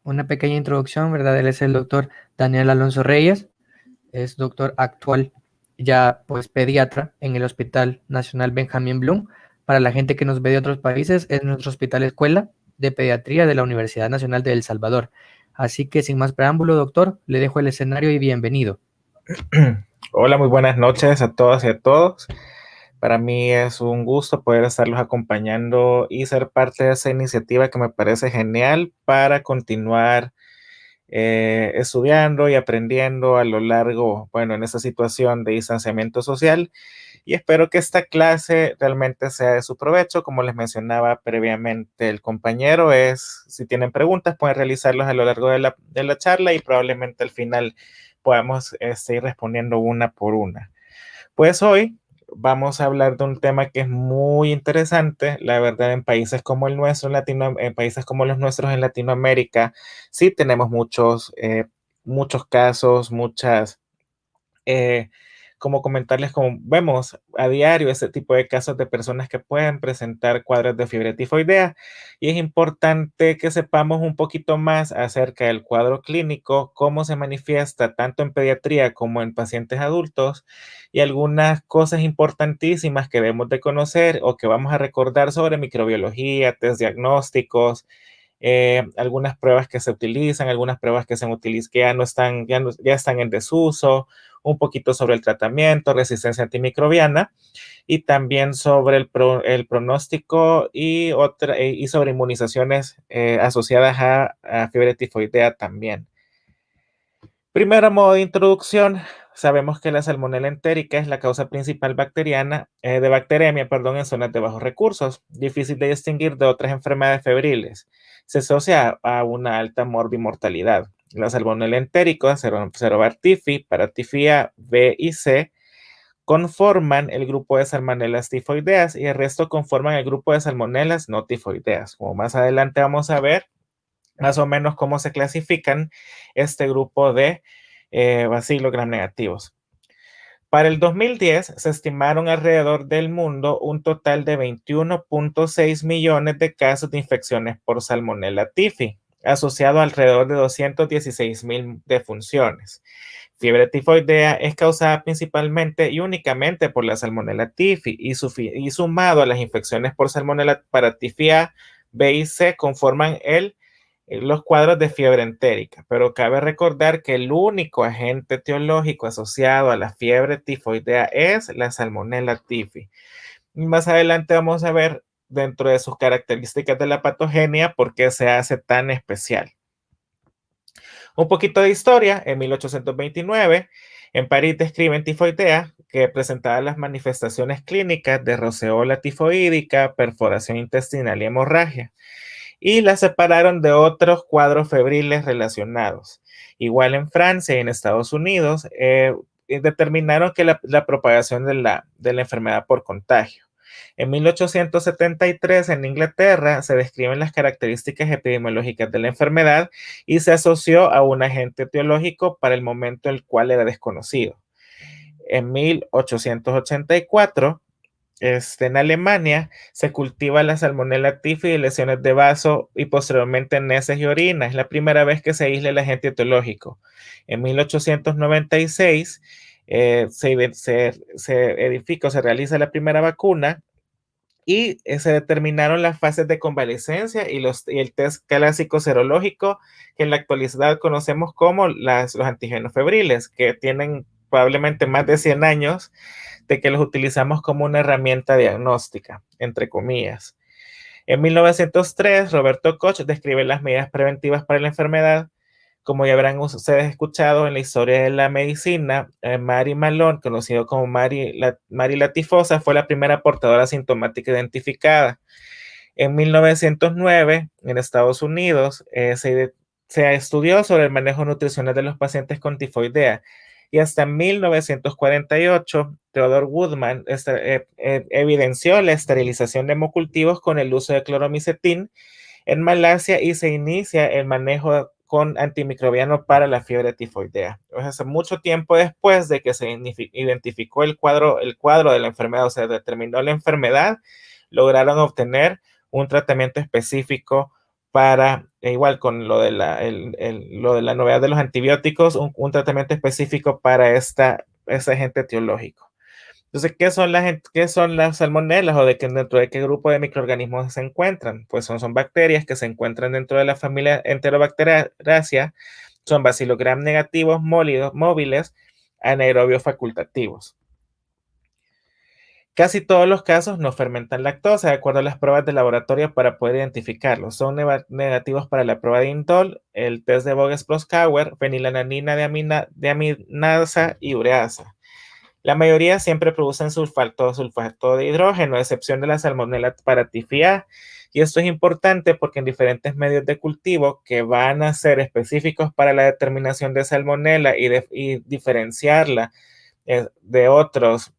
una pequeña introducción, ¿verdad? Él es el doctor Daniel Alonso Reyes, es doctor actual, ya pues pediatra en el Hospital Nacional Benjamín Bloom. Para la gente que nos ve de otros países, es nuestro hospital escuela de pediatría de la Universidad Nacional de El Salvador. Así que sin más preámbulo, doctor, le dejo el escenario y bienvenido. Hola, muy buenas noches a todas y a todos. Para mí es un gusto poder estarlos acompañando y ser parte de esa iniciativa que me parece genial para continuar estudiando y aprendiendo a lo largo, bueno, en esta situación de distanciamiento social. Y espero que esta clase realmente sea de su provecho. Como les mencionaba previamente el compañero, si tienen preguntas, pueden realizarlas a lo largo de la charla y probablemente al final podamos ir respondiendo una por una. Pues hoy vamos a hablar de un tema que es muy interesante, la verdad, en países como el nuestro, en países como los nuestros en Latinoamérica, sí tenemos muchos casos, eh, como comentarles, como vemos a diario ese tipo de casos de personas que pueden presentar cuadros de fiebre tifoidea, y es importante que sepamos un poquito más acerca del cuadro clínico, cómo se manifiesta tanto en pediatría como en pacientes adultos, y algunas cosas importantísimas que debemos de conocer o que vamos a recordar sobre microbiología, test diagnósticos, algunas pruebas que se utilizan, algunas pruebas que ya no están, ya están en desuso, un poquito sobre el tratamiento, resistencia antimicrobiana, y también sobre el pronóstico y sobre inmunizaciones asociadas a fiebre tifoidea también. Primero, a modo de introducción, sabemos que la salmonela entérica es la causa principal de bacteremia, perdón, en zonas de bajos recursos, difícil de distinguir de otras enfermedades febriles. Se asocia a una alta morbimortalidad. La salmonela entérica, Cerobar tifi, Paratifia B y C, conforman el grupo de salmonelas tifoideas y el resto conforman el grupo de salmonelas no tifoideas. Como más adelante vamos a ver, más o menos cómo se clasifican este grupo de bacilos gram negativos. Para el 2010 se estimaron alrededor del mundo un total de 21.6 millones de casos de infecciones por Salmonella typhi, asociado a alrededor de 216,000 defunciones. Fiebre tifoidea es causada principalmente y únicamente por la Salmonella typhi y sumado a las infecciones por Salmonella Paratyphia B y C conforman los cuadros de fiebre entérica, pero cabe recordar que el único agente etiológico asociado a la fiebre tifoidea es la Salmonella typhi. Más adelante vamos a ver dentro de sus características de la patogenia por qué se hace tan especial. Un poquito de historia: en 1829, en París describen tifoidea, que presentaba las manifestaciones clínicas de roceola tifoídica, perforación intestinal y hemorragia, y la separaron de otros cuadros febriles relacionados. Igual en Francia y en Estados Unidos, determinaron que la propagación de la enfermedad por contagio. En 1873, en Inglaterra, se describen las características epidemiológicas de la enfermedad y se asoció a un agente etiológico para el momento el cual era desconocido. En 1884, en Alemania, se cultiva la Salmonella typhi y lesiones de vaso y posteriormente en heces y orina. Es la primera vez que se aísla el agente etiológico. En 1896 se realiza la primera vacuna y se determinaron las fases de convalecencia y el test clásico serológico, que en la actualidad conocemos como los antígenos febriles, que tienen probablemente más de 100 años de que los utilizamos como una herramienta diagnóstica, entre comillas. En 1903, Roberto Koch describe las medidas preventivas para la enfermedad. Como ya habrán ustedes escuchado en la historia de la medicina, Mary Malone, conocido como Mary la tifosa, fue la primera portadora sintomática identificada. En 1909, en Estados Unidos, se estudió sobre el manejo nutricional de los pacientes con tifoidea, y hasta 1948, Theodore Woodman evidenció la esterilización de hemocultivos con el uso de cloromicetin en Malasia y se inicia el manejo con antimicrobiano para la fiebre tifoidea. Hace mucho tiempo después de que se identificó el cuadro de la enfermedad, o sea, determinó la enfermedad, lograron obtener un tratamiento específico para, igual con lo de lo de la novedad de los antibióticos, un tratamiento específico para ese agente etiológico. Entonces, qué son las salmonelas o dentro de qué grupo de microorganismos se encuentran? Pues son bacterias que se encuentran dentro de la familia Enterobacteriaceae, son Bacillus gram negativos móviles, anaerobios facultativos. Casi todos los casos no fermentan lactosa, de acuerdo a las pruebas de laboratorio para poder identificarlos. Son negativos para la prueba de Intol, el test de Voges-Proskauer, fenilalanina de aminasa y ureasa. La mayoría siempre producen sulfato de hidrógeno, a excepción de la Salmonella paratyphi-A. Y esto es importante porque en diferentes medios de cultivo que van a ser específicos para la determinación de Salmonella y diferenciarla de otros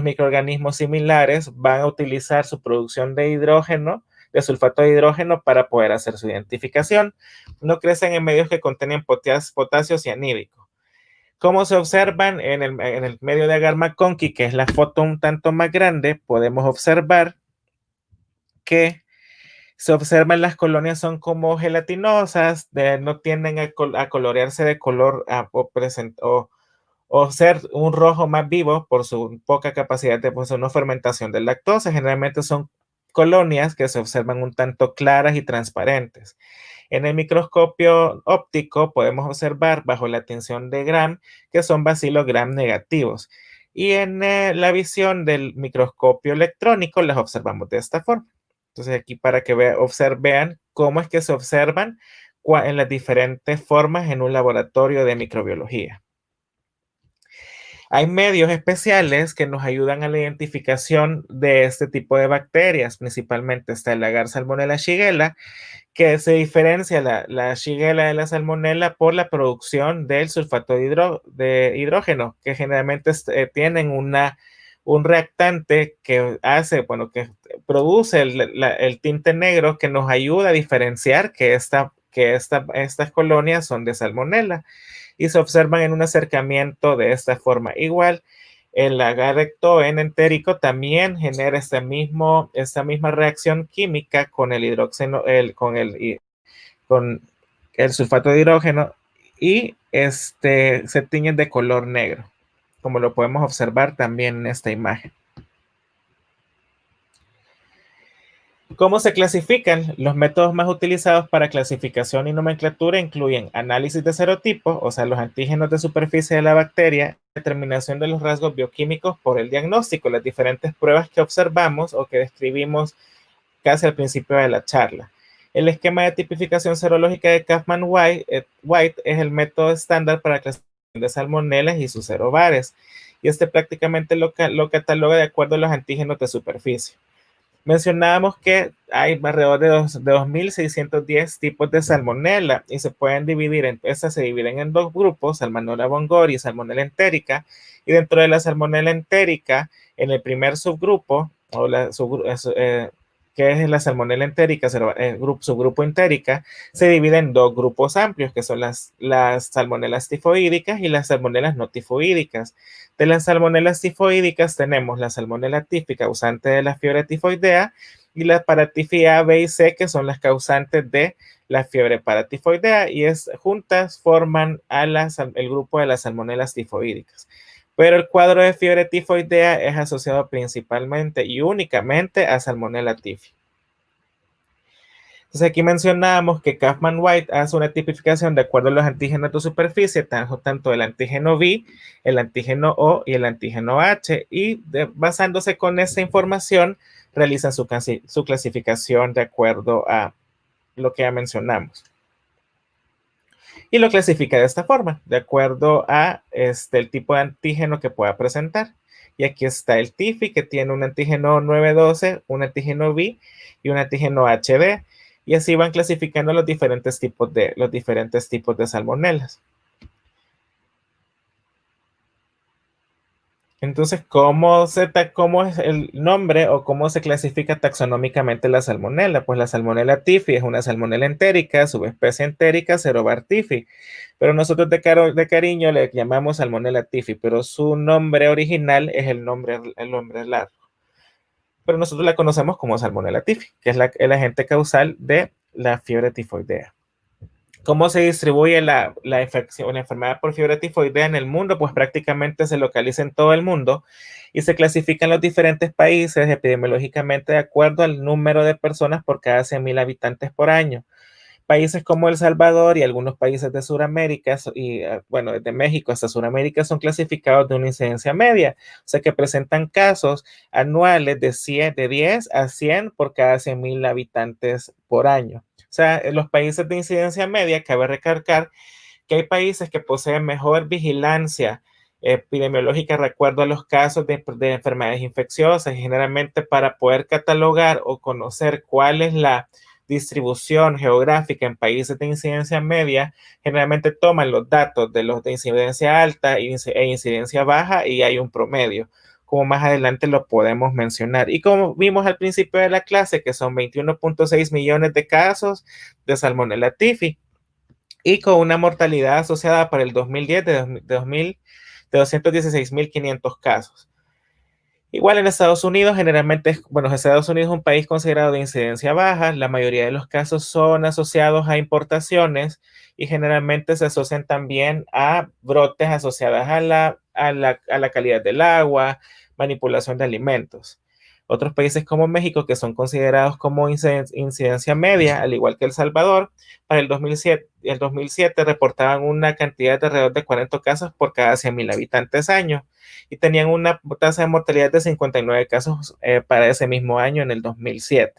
microorganismos similares, van a utilizar su producción de hidrógeno, de sulfato de hidrógeno, para poder hacer su identificación. No crecen en medios que contienen potasio cianídrico. Como se observan en el medio de Agar-McConkey, que es la foto un tanto más grande, podemos observar que se observan las colonias son como gelatinosas, no tienden a colorearse de color o ser un rojo más vivo por su poca capacidad de no fermentación de lactosa. Generalmente son colonias que se observan un tanto claras y transparentes. En el microscopio óptico podemos observar bajo la tinción de Gram que son Bacillus gram negativos. Y en la visión del microscopio electrónico las observamos de esta forma. Entonces aquí para que vean cómo es que se observan en las diferentes formas en un laboratorio de microbiología. Hay medios especiales que nos ayudan a la identificación de este tipo de bacterias. Principalmente está el agar Salmonella shigella, que se diferencia la Shigella de la Salmonella por la producción del sulfato de hidrógeno, que generalmente tienen un reactante que que produce el tinte negro, que nos ayuda a diferenciar que estas colonias son de Salmonella, y se observan en un acercamiento de esta forma. Igual, el agar-ectoen entérico también genera esta misma reacción química con el hidrógeno, con el sulfato de hidrógeno, y se tiñen de color negro, como lo podemos observar también en esta imagen. ¿Cómo se clasifican? Los métodos más utilizados para clasificación y nomenclatura incluyen análisis de serotipos, o sea, los antígenos de superficie de la bacteria, determinación de los rasgos bioquímicos por el diagnóstico, las diferentes pruebas que observamos o que describimos casi al principio de la charla. El esquema de tipificación serológica de Kaufman-White es el método estándar para la clasificación de salmonelas y sus serobares, y prácticamente lo cataloga de acuerdo a los antígenos de superficie. Mencionábamos que hay alrededor de 2.610 tipos de salmonella y se pueden dividir se dividen en dos grupos, Salmonella bongori y Salmonella entérica. Y dentro de la Salmonella entérica, en el primer subgrupo, que es la Salmonella entérica, subgrupo entérica, se divide en dos grupos amplios, que son las salmonelas tifoídicas y las salmonelas no tifoídicas. De las salmonelas tifoídicas tenemos la Salmonella typhi, causante de la fiebre tifoidea, y la paratyphi-A, B y C, que son las causantes de la fiebre paratifoidea, y juntas forman el grupo de las salmonelas tifoídicas. Pero el cuadro de fiebre tifoidea es asociado principalmente y únicamente a Salmonella typhi. Entonces aquí mencionamos que Kaufman-White hace una tipificación de acuerdo a los antígenos de superficie, tanto el antígeno V, el antígeno O y el antígeno H, y basándose con esa información realizan su clasificación de acuerdo a lo que ya mencionamos. Y lo clasifica de esta forma, de acuerdo a el tipo de antígeno que pueda presentar. Y aquí está el TIFI, que tiene un antígeno 912, un antígeno V y un antígeno HD. Y así van clasificando los diferentes tipos de salmonelas. Entonces, ¿cómo es el nombre o cómo se clasifica taxonómicamente la salmonela? Pues la Salmonella typhi es una salmonela entérica, subespecie entérica, Cerobar typhi. Pero nosotros de cariño le llamamos Salmonella typhi, pero su nombre original es el nombre largo. Pero nosotros la conocemos como Salmonella typhi, que es el agente causal de la fiebre tifoidea. ¿Cómo se distribuye la infección, la enfermedad por fiebre tifoidea en el mundo? Pues prácticamente se localiza en todo el mundo y se clasifica en los diferentes países epidemiológicamente de acuerdo al número de personas por cada 100.000 habitantes por año. Países como El Salvador y algunos países de Sudamérica, y bueno, desde México hasta Sudamérica, son clasificados de una incidencia media, o sea que presentan casos anuales de 10 a 100 por cada 100.000 habitantes por año. O sea, en los países de incidencia media, cabe recalcar que hay países que poseen mejor vigilancia epidemiológica de acuerdo a los casos de enfermedades infecciosas, y generalmente para poder catalogar o conocer cuál es la distribución geográfica en países de incidencia media, generalmente toman los datos de los de incidencia alta e incidencia baja y hay un promedio, como más adelante lo podemos mencionar. Y como vimos al principio de la clase, que son 21.6 millones de casos de Salmonella typhi y con una mortalidad asociada para el 2010 de 216.500 casos. Igual en Estados Unidos, generalmente, bueno, Estados Unidos es un país considerado de incidencia baja, la mayoría de los casos son asociados a importaciones y generalmente se asocian también a brotes asociados a la calidad del agua, manipulación de alimentos. Otros países como México, que son considerados como incidencia media, al igual que El Salvador, para el 2007 reportaban una cantidad de alrededor de 40 casos por cada 100.000 habitantes año y tenían una tasa de mortalidad de 59 casos para ese mismo año en el 2007.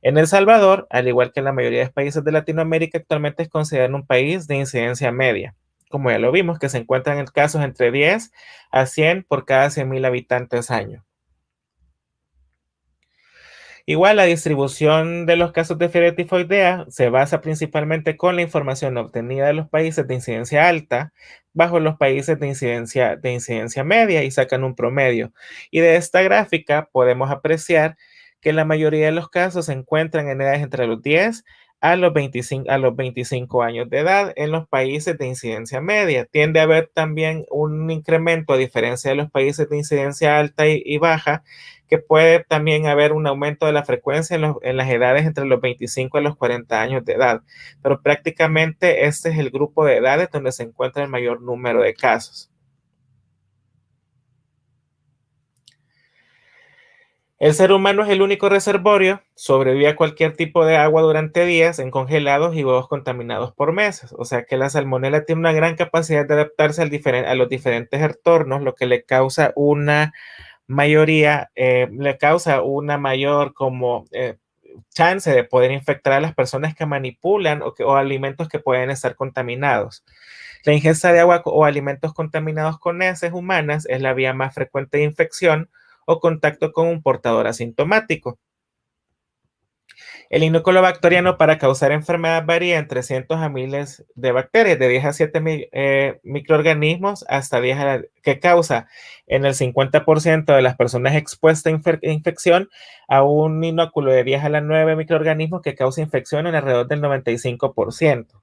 En El Salvador, al igual que en la mayoría de los países de Latinoamérica, actualmente es considerado un país de incidencia media. Como ya lo vimos, que se encuentran en casos entre 10 a 100 por cada 100.000 habitantes año. Igual la distribución de los casos de fiebre tifoidea se basa principalmente con la información obtenida de los países de incidencia alta bajo los países de incidencia media y sacan un promedio. Y de esta gráfica podemos apreciar que la mayoría de los casos se encuentran en edades entre los 10 a los 25 años de edad en los países de incidencia media. Tiende a haber también un incremento, a diferencia de los países de incidencia alta y baja, que puede también haber un aumento de la frecuencia en las edades entre los 25 a los 40 años de edad, pero prácticamente este es el grupo de edades donde se encuentra el mayor número de casos. El ser humano es el único reservorio, sobrevive a cualquier tipo de agua durante días en congelados y huevos contaminados por meses. O sea que la salmonela tiene una gran capacidad de adaptarse a los diferentes entornos, lo que le causa una mayor como chance de poder infectar a las personas que manipulan o alimentos que pueden estar contaminados. La ingesta de agua o alimentos contaminados con heces humanas es la vía más frecuente de infección o contacto con un portador asintomático. El inúculo bacteriano para causar enfermedad varía entre cientos a miles de bacterias, de 10 a 7 microorganismos hasta 10 que causa en el 50% de las personas expuestas a infección a un inúculo de 10 a la 9 microorganismos que causa infección en alrededor del 95%.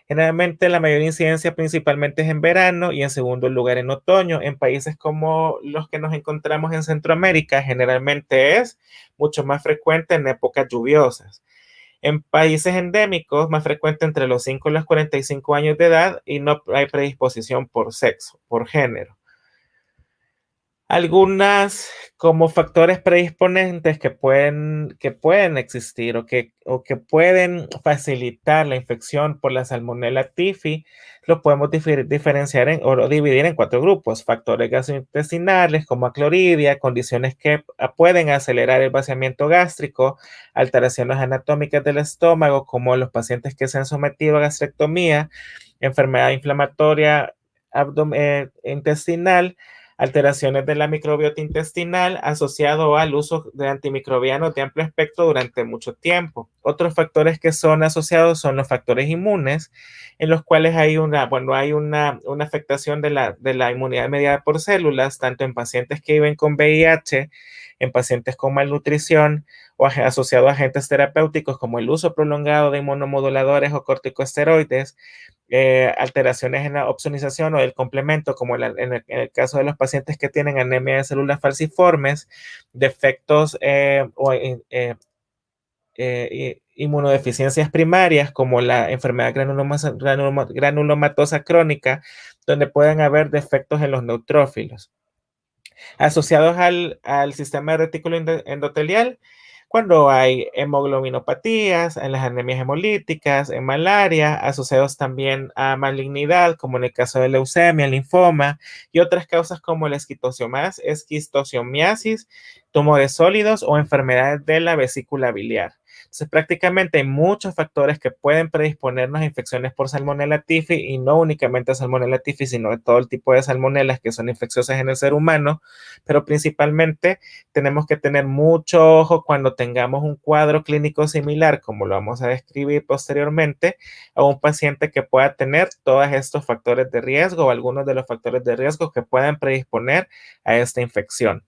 Generalmente la mayor incidencia principalmente es en verano y en segundo lugar en otoño. En países como los que nos encontramos en Centroamérica, generalmente es mucho más frecuente en épocas lluviosas. En países endémicos, más frecuente entre los 5 y los 45 años de edad y no hay predisposición por sexo, por género. Algunas como factores predisponentes que pueden existir o que pueden facilitar la infección por la Salmonella typhi, lo podemos diferenciar o dividir en 4 grupos: factores gastrointestinales como acloridia, condiciones que pueden acelerar el vaciamiento gástrico, alteraciones anatómicas del estómago como los pacientes que se han sometido a gastrectomía, enfermedad inflamatoria intestinal, alteraciones de la microbiota intestinal asociado al uso de antimicrobianos de amplio espectro durante mucho tiempo. Otros factores que son asociados son los factores inmunes, en los cuales hay una afectación de la inmunidad mediada por células, tanto en pacientes que viven con VIH, en pacientes con malnutrición o asociado a agentes terapéuticos como el uso prolongado de inmunomoduladores o corticosteroides, alteraciones en la opsonización o el complemento, como en el caso de los pacientes que tienen anemia de células falciformes, defectos inmunodeficiencias primarias como la enfermedad granulomatosa crónica, donde pueden haber defectos en los neutrófilos. Asociados al sistema retículo endotelial, cuando hay hemoglobinopatías, en las anemias hemolíticas, en malaria, asociados también a malignidad, como en el caso de leucemia, linfoma, y otras causas como la esquistosomiasis, tumores sólidos o enfermedades de la vesícula biliar. Entonces, prácticamente hay muchos factores que pueden predisponernos a infecciones por Salmonella typhi, y no únicamente a Salmonella typhi, sino a todo el tipo de salmonelas que son infecciosas en el ser humano, pero principalmente tenemos que tener mucho ojo cuando tengamos un cuadro clínico similar, como lo vamos a describir posteriormente, a un paciente que pueda tener todos estos factores de riesgo o algunos de los factores de riesgo que puedan predisponer a esta infección.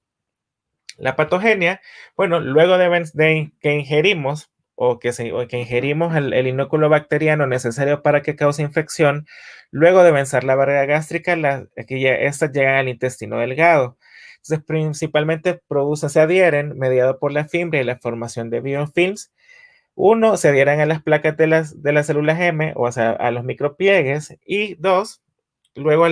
La patogenia, bueno, luego de que ingerimos o que ingerimos el inóculo bacteriano necesario para que cause infección, luego de vencer la barrera gástrica, estas llegan al intestino delgado. Entonces, principalmente se adhieren mediado por la fibra y la formación de biofilms. Uno, se adhieren a las placas de las células M, o sea, a los micropliegues, y dos, luego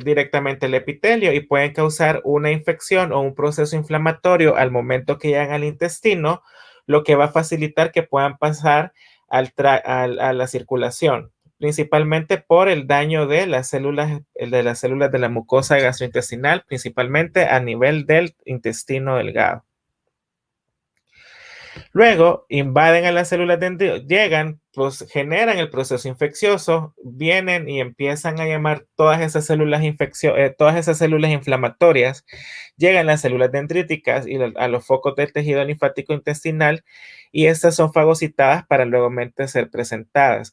directamente al epitelio, y pueden causar una infección o un proceso inflamatorio al momento que llegan al intestino, lo que va a facilitar que puedan pasar a la circulación, principalmente por el daño de las células de la mucosa gastrointestinal, principalmente a nivel del intestino delgado. Luego invaden a las células dendritas, llegan, pues generan el proceso infeccioso, vienen y empiezan a llamar todas esas células inflamatorias, llegan las células dendríticas y a los focos del tejido linfático intestinal, y estas son fagocitadas para luego ser presentadas.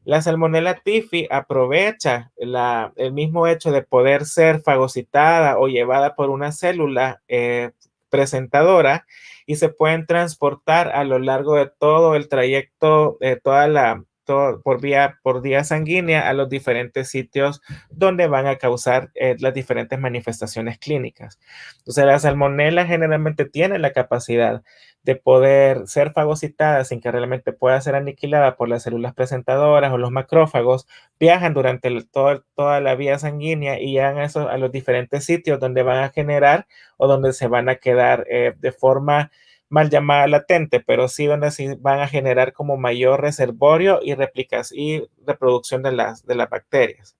La Salmonella typhi aprovecha el mismo hecho de poder ser fagocitada o llevada por una célula presentadora, y se pueden transportar a lo largo de todo el trayecto, por vía sanguínea, a los diferentes sitios donde van a causar las diferentes manifestaciones clínicas. Entonces, la salmonela generalmente tiene la capacidad de poder ser fagocitada sin que realmente pueda ser aniquilada por las células presentadoras o los macrófagos. Viajan durante toda la vía sanguínea y llegan a los diferentes sitios donde van a generar o donde se van a quedar de forma mal llamada latente, pero sí donde sí van a generar como mayor reservorio y reproducción de las bacterias.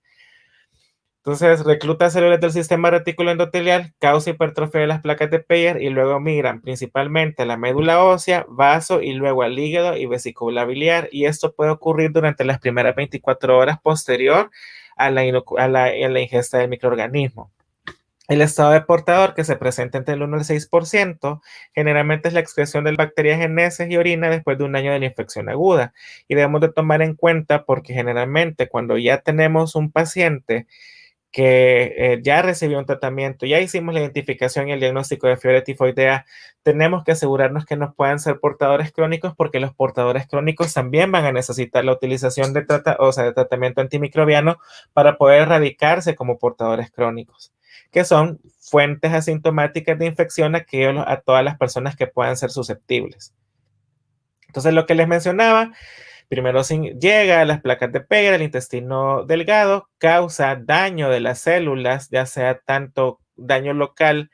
Entonces, recluta células del sistema retículo endotelial, causa hipertrofia de las placas de Peyer, y luego migran principalmente a la médula ósea, vaso y luego al hígado y vesícula biliar, y esto puede ocurrir durante las primeras 24 horas posterior a la ingesta del microorganismo. El estado de portador, que se presenta entre el 1 y el 6%, generalmente es la excreción de bacterias en heces y orina después de un año de la infección aguda. Y debemos de tomar en cuenta porque generalmente cuando ya tenemos un paciente que ya recibió un tratamiento, ya hicimos la identificación y el diagnóstico de fiebre tifoidea, tenemos que asegurarnos que no puedan ser portadores crónicos, porque los portadores crónicos también van a necesitar la utilización de tratamiento antimicrobiano para poder erradicarse como portadores crónicos, que son fuentes asintomáticas de infección a todas las personas que puedan ser susceptibles. Entonces, lo que les mencionaba, primero llega a las placas de Peyer, al intestino delgado, causa daño de las células, ya sea tanto daño local,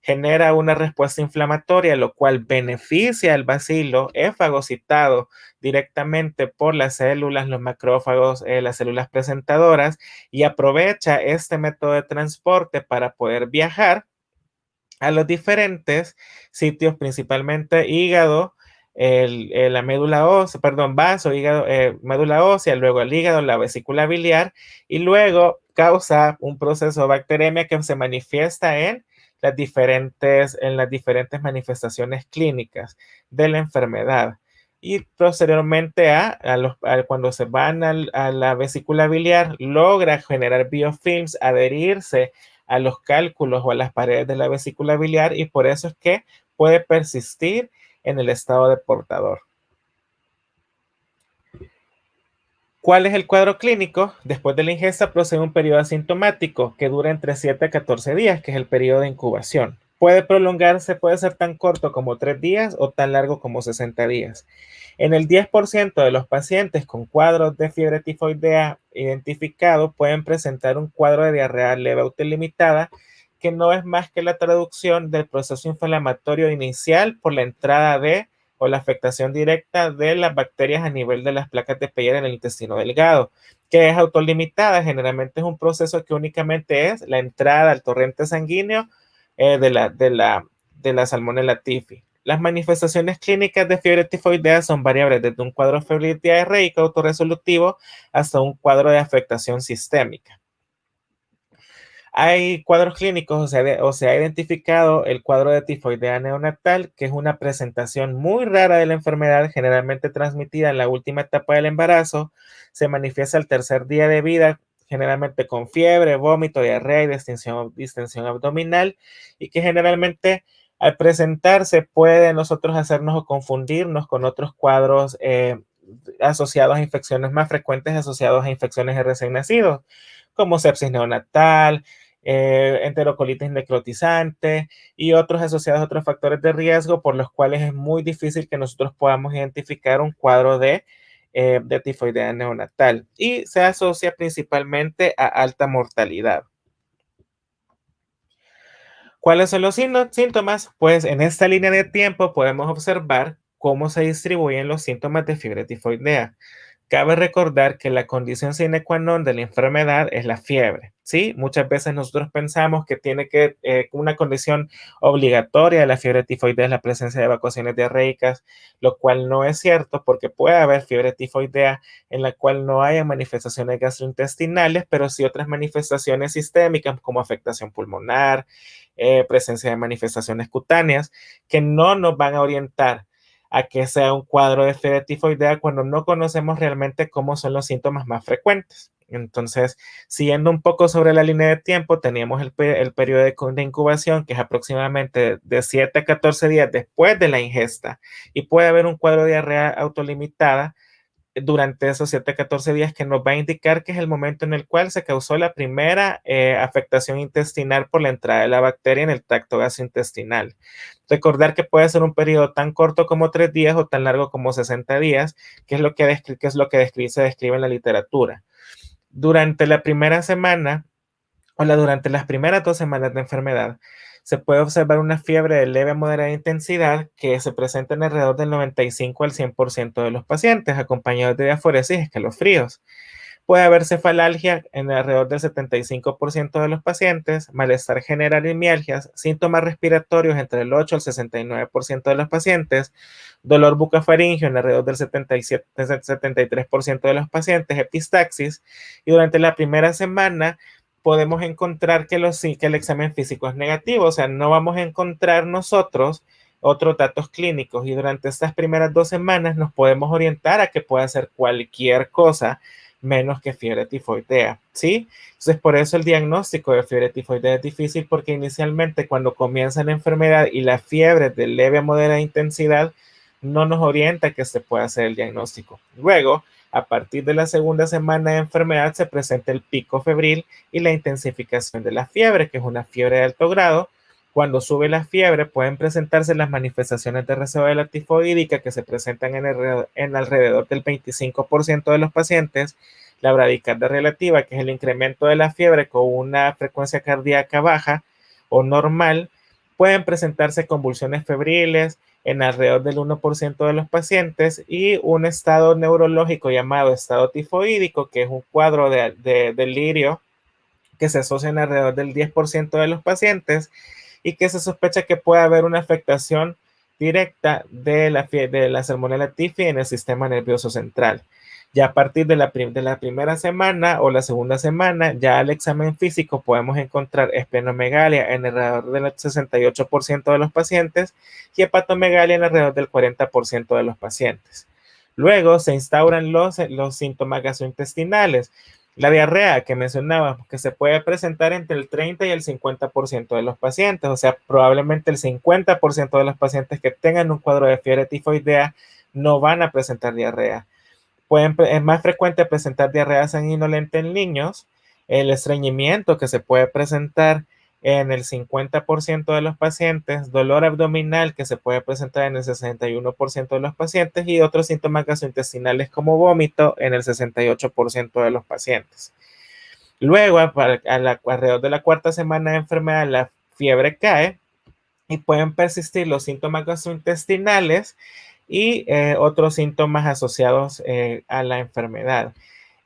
genera una respuesta inflamatoria, lo cual beneficia al bacilo, es fagocitado directamente por las células, los macrófagos, las células presentadoras, y aprovecha este método de transporte para poder viajar a los diferentes sitios, principalmente hígado, la médula ósea, vaso, hígado, médula ósea, luego el hígado, la vesícula biliar, y luego causa un proceso de bacteremia que se manifiesta en las diferentes manifestaciones clínicas de la enfermedad. Y posteriormente cuando se van a la vesícula biliar, logra generar biofilms, adherirse a los cálculos o a las paredes de la vesícula biliar, y por eso es que puede persistir en el estado de portador. ¿Cuál es el cuadro clínico? Después de la ingesta procede un periodo asintomático que dura entre 7 a 14 días, que es el periodo de incubación. Puede prolongarse, puede ser tan corto como 3 días o tan largo como 60 días. En el 10% de los pacientes con cuadros de fiebre tifoidea identificados pueden presentar un cuadro de diarrea leve autolimitada, que no es más que la traducción del proceso inflamatorio inicial por la entrada de o la afectación directa de las bacterias a nivel de las placas de Peyer en el intestino delgado, que es autolimitada. Generalmente es un proceso que únicamente es la entrada al torrente sanguíneo de la Salmonella typhi. Las manifestaciones clínicas de fiebre tifoidea son variables desde un cuadro febril diarreico autorresolutivo hasta un cuadro de afectación sistémica. Hay cuadros clínicos, o se ha identificado el cuadro de tifoidea neonatal, que es una presentación muy rara de la enfermedad, generalmente transmitida en la última etapa del embarazo. Se manifiesta al tercer día de vida, generalmente con fiebre, vómito, diarrea y distensión abdominal, y que generalmente al presentarse puede nosotros hacernos o confundirnos con otros cuadros asociados a infecciones más frecuentes, asociados a infecciones de recién nacidos, como sepsis neonatal, enterocolitis necrotizante y otros asociados a otros factores de riesgo, por los cuales es muy difícil que nosotros podamos identificar un cuadro de tifoidea neonatal, y se asocia principalmente a alta mortalidad. ¿Cuáles son los síntomas? Pues en esta línea de tiempo podemos observar cómo se distribuyen los síntomas de fiebre tifoidea. Cabe recordar que la condición sine qua non de la enfermedad es la fiebre, ¿sí? Muchas veces nosotros pensamos que tiene que una condición obligatoria de la fiebre tifoidea es la presencia de evacuaciones diarreicas, lo cual no es cierto, porque puede haber fiebre tifoidea en la cual no haya manifestaciones gastrointestinales, pero sí otras manifestaciones sistémicas como afectación pulmonar, presencia de manifestaciones cutáneas, que no nos van a orientar a que sea un cuadro de fiebre tifoidea cuando no conocemos realmente cómo son los síntomas más frecuentes. Entonces, siguiendo un poco sobre la línea de tiempo, teníamos el periodo de incubación, que es aproximadamente de 7 a 14 días después de la ingesta, y puede haber un cuadro de diarrea autolimitada durante esos 7 a 14 días, que nos va a indicar que es el momento en el cual se causó la primera afectación intestinal por la entrada de la bacteria en el tracto gastrointestinal. Recordar que puede ser un periodo tan corto como 3 días o tan largo como 60 días, que es lo que se describe en la literatura. Durante la primera semana durante las primeras 2 semanas de enfermedad, se puede observar una fiebre de leve a moderada intensidad que se presenta en alrededor del 95 al 100% de los pacientes, acompañados de diaforesis y escalofríos. Puede haber cefalalgia en alrededor del 75% de los pacientes, malestar general y mialgias, síntomas respiratorios entre el 8 al 69% de los pacientes, dolor bucofaringeo en alrededor del 73% de los pacientes, epistaxis, y durante la primera semana podemos encontrar que el examen físico es negativo, o sea, no vamos a encontrar nosotros otros datos clínicos, y durante estas primeras 2 semanas nos podemos orientar a que pueda ser cualquier cosa menos que fiebre tifoidea, ¿sí? Entonces, por eso el diagnóstico de fiebre tifoidea es difícil, porque inicialmente cuando comienza la enfermedad y la fiebre de leve a moderada intensidad, no nos orienta que se pueda hacer el diagnóstico. Luego, a partir de la segunda semana de enfermedad, se presenta el pico febril y la intensificación de la fiebre, que es una fiebre de alto grado. Cuando sube la fiebre, pueden presentarse las manifestaciones de reserva tifoidea, que se presentan en alrededor del 25% de los pacientes. La bradicardia relativa, que es el incremento de la fiebre con una frecuencia cardíaca baja o normal. Pueden presentarse convulsiones febriles en alrededor del 1% de los pacientes, y un estado neurológico llamado estado tifoídico, que es un cuadro de delirio que se asocia en alrededor del 10% de los pacientes, y que se sospecha que puede haber una afectación directa de la Salmonella typhi en el sistema nervioso central. Ya a partir de la primera semana o la segunda semana, ya al examen físico podemos encontrar esplenomegalia en alrededor del 68% de los pacientes y hepatomegalia en alrededor del 40% de los pacientes. Luego se instauran los síntomas gastrointestinales. La diarrea que mencionábamos, que se puede presentar entre el 30 y el 50% de los pacientes, o sea, probablemente el 50% de los pacientes que tengan un cuadro de fiebre tifoidea no van a presentar diarrea. Es más frecuente presentar diarrea sanguinolenta en niños, el estreñimiento que se puede presentar en el 50% de los pacientes, dolor abdominal que se puede presentar en el 61% de los pacientes y otros síntomas gastrointestinales como vómito en el 68% de los pacientes. Luego, alrededor de la cuarta semana de enfermedad, la fiebre cae y pueden persistir los síntomas gastrointestinales y otros síntomas asociados a la enfermedad.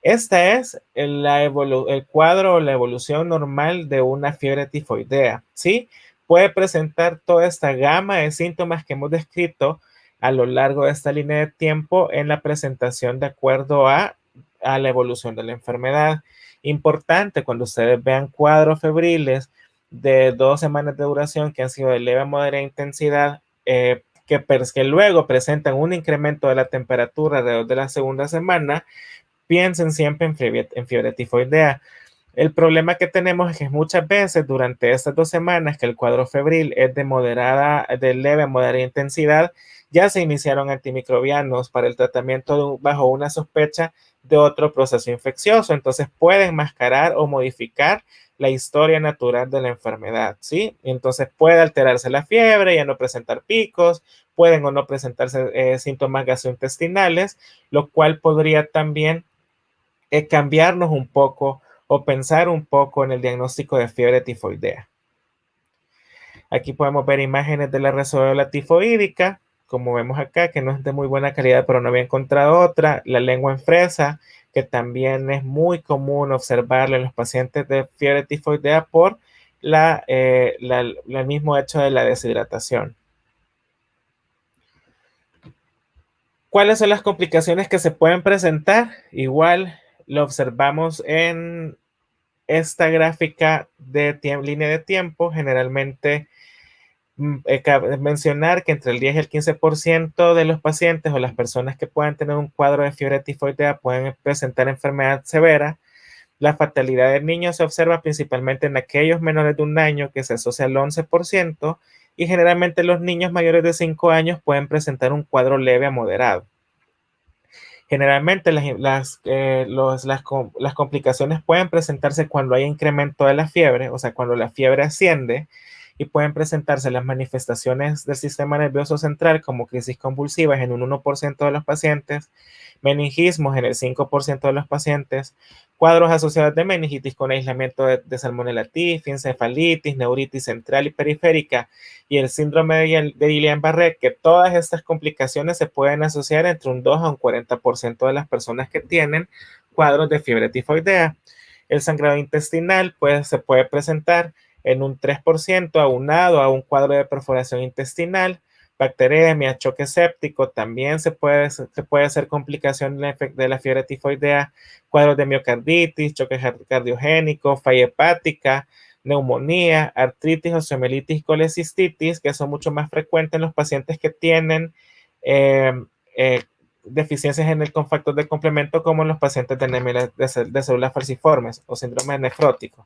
Esta es el cuadro o la evolución normal de una fiebre tifoidea, ¿sí? Puede presentar toda esta gama de síntomas que hemos descrito a lo largo de esta línea de tiempo en la presentación de acuerdo a la evolución de la enfermedad. Importante, cuando ustedes vean cuadros febriles de 2 semanas de duración que han sido de leve a moderada intensidad, que luego presentan un incremento de la temperatura alrededor de la segunda semana, piensen siempre en fiebre tifoidea. El problema que tenemos es que muchas veces durante estas 2 semanas que el cuadro febril es de leve a moderada intensidad, ya se iniciaron antimicrobianos para el tratamiento bajo una sospecha de otro proceso infeccioso. Entonces pueden mascarar o modificar la historia natural de la enfermedad, ¿sí? Entonces puede alterarse la fiebre, ya no presentar picos, pueden o no presentarse síntomas gastrointestinales, lo cual podría también cambiarnos un poco o pensar un poco en el diagnóstico de fiebre tifoidea. Aquí podemos ver imágenes de la resola tifoídica, como vemos acá, que no es de muy buena calidad, pero no había encontrado otra. La lengua en fresa, que también es muy común observarla en los pacientes de fiebre tifoidea por el mismo hecho de la deshidratación. ¿Cuáles son las complicaciones que se pueden presentar? Igual lo observamos en esta gráfica de línea de tiempo. Generalmente cabe mencionar que entre el 10 y el 15% de los pacientes o las personas que puedan tener un cuadro de fiebre tifoidea pueden presentar enfermedad severa. La fatalidad del niño se observa principalmente en aquellos menores de 1 año, que se asocia al 11%, y generalmente los niños mayores de 5 años pueden presentar un cuadro leve a moderado. Generalmente las complicaciones pueden presentarse cuando hay incremento de la fiebre, o sea, cuando la fiebre asciende, y pueden presentarse las manifestaciones del sistema nervioso central como crisis convulsivas en un 1% de los pacientes, meningismos en el 5% de los pacientes, cuadros asociados de meningitis con aislamiento de Salmonella typhi, encefalitis, neuritis central y periférica y el síndrome de Guillain-Barré, que todas estas complicaciones se pueden asociar entre un 2 a un 40% de las personas que tienen cuadros de fiebre tifoidea. El sangrado intestinal se puede presentar en un 3% aunado a un cuadro de perforación intestinal, bacteremia, choque séptico, también se puede hacer complicación de la fiebre tifoidea, cuadros de miocarditis, choque cardiogénico, falla hepática, neumonía, artritis, osteomielitis y colecistitis, que son mucho más frecuentes en los pacientes que tienen deficiencias en el factor de complemento, como en los pacientes de anemia de células falciformes o síndrome nefrótico.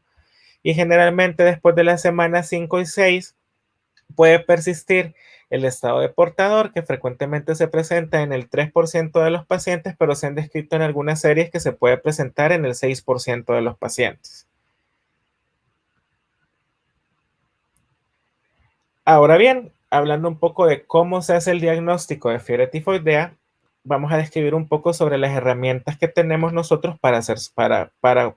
Y generalmente después de las semanas 5 y 6 puede persistir el estado de portador, que frecuentemente se presenta en el 3% de los pacientes, pero se han descrito en algunas series que se puede presentar en el 6% de los pacientes. Ahora bien, hablando un poco de cómo se hace el diagnóstico de fiebre tifoidea, vamos a describir un poco sobre las herramientas que tenemos nosotros para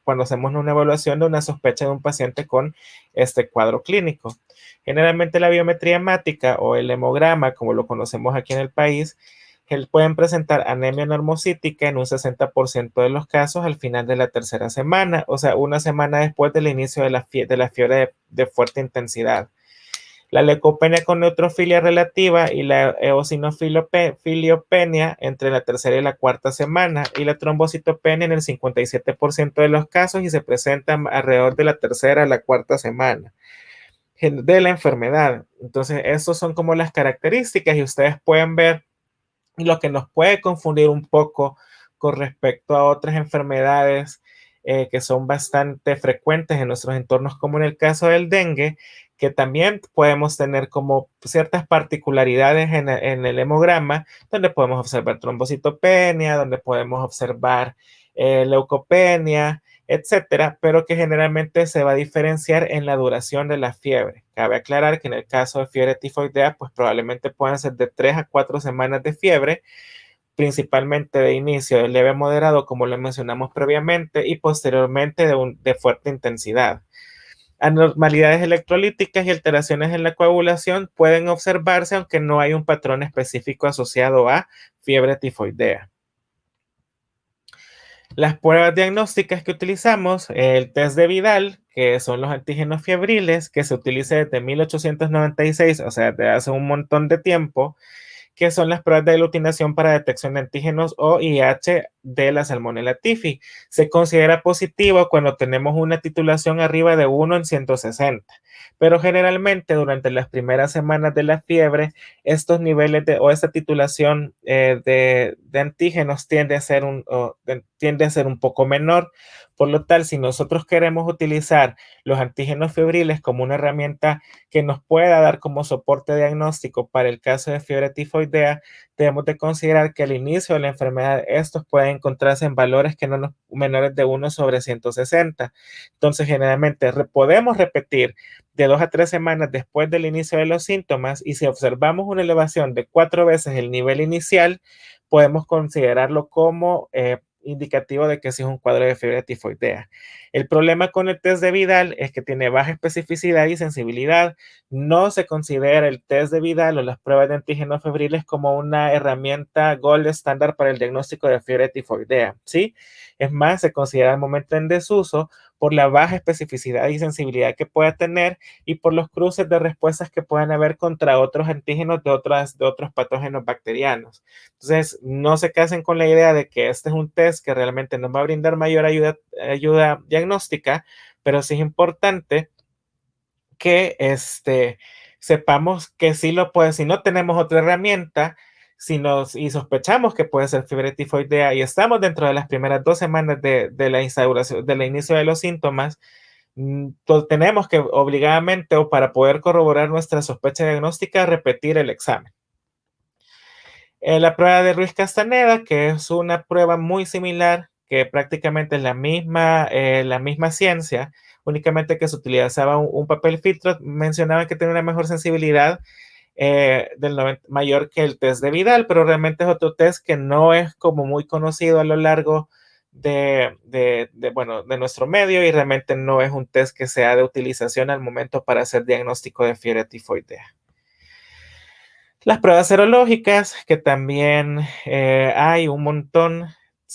cuando hacemos una evaluación de una sospecha de un paciente con este cuadro clínico. Generalmente la biometría hemática o el hemograma, como lo conocemos aquí en el país, pueden presentar anemia normocítica en un 60% de los casos al final de la tercera semana, o sea, una semana después del inicio de la fiebre de fuerte intensidad. La leucopenia con neutrofilia relativa y la eosinofiliopenia entre la tercera y la cuarta semana, y la trombocitopenia en el 57% de los casos y se presenta alrededor de la tercera a la cuarta semana de la enfermedad. Entonces, esas son como las características y ustedes pueden ver lo que nos puede confundir un poco con respecto a otras enfermedades que son bastante frecuentes en nuestros entornos, como en el caso del dengue, que también podemos tener como ciertas particularidades en el hemograma, donde podemos observar trombocitopenia, donde podemos observar leucopenia, etcétera, pero que generalmente se va a diferenciar en la duración de la fiebre. Cabe aclarar que en el caso de fiebre tifoidea, pues probablemente puedan ser de 3 a 4 semanas de fiebre, principalmente de inicio de leve a moderado, como lo mencionamos previamente, y posteriormente de fuerte intensidad. Anormalidades electrolíticas y alteraciones en la coagulación pueden observarse, aunque no hay un patrón específico asociado a fiebre tifoidea. Las pruebas diagnósticas que utilizamos, el test de Vidal, que son los antígenos fiebriles, que se utiliza desde 1896, o sea, desde hace un montón de tiempo, que son las pruebas de aglutinación para detección de antígenos o IH de la Salmonella typhi. Se considera positivo cuando tenemos una titulación arriba de 1 en 160, pero generalmente durante las primeras semanas de la fiebre, estos niveles o esta titulación de antígenos tiende a ser un poco menor. Por lo tal, si nosotros queremos utilizar los antígenos febriles como una herramienta que nos pueda dar como soporte diagnóstico para el caso de fiebre tifoidea, debemos de considerar que al inicio de la enfermedad estos pueden encontrarse en valores que no menores de 1 sobre 160. Entonces, generalmente podemos repetir de 2 a 3 semanas después del inicio de los síntomas, y si observamos una elevación de 4 veces el nivel inicial, podemos considerarlo como indicativo de que sí es un cuadro de fiebre tifoidea. El problema con el test de Vidal es que tiene baja especificidad y sensibilidad. No se considera el test de Vidal o las pruebas de antígenos febriles como una herramienta gold estándar para el diagnóstico de fiebre tifoidea, ¿sí? Es más, se considera al momento en desuso por la baja especificidad y sensibilidad que pueda tener y por los cruces de respuestas que puedan haber contra otros antígenos de otros patógenos bacterianos. Entonces, no se casen con la idea de que este es un test que realmente nos va a brindar mayor ayuda diagnóstica, pero sí es importante que sepamos que sí lo puede, si no tenemos otra herramienta, y sospechamos que puede ser fiebre tifoidea y estamos dentro de las primeras 2 semanas de la instauración, del inicio de los síntomas, tenemos que obligadamente, o para poder corroborar nuestra sospecha diagnóstica, repetir el examen. La prueba de Ruiz-Castaneda, que es una prueba muy similar, que prácticamente es la misma ciencia, únicamente que se utilizaba un papel filtro, mencionaba que tiene una mejor sensibilidad mayor que el test de Vidal, pero realmente es otro test que no es como muy conocido a lo largo de nuestro medio, y realmente no es un test que sea de utilización al momento para hacer diagnóstico de fiebre tifoidea. Las pruebas serológicas, que también hay un montón,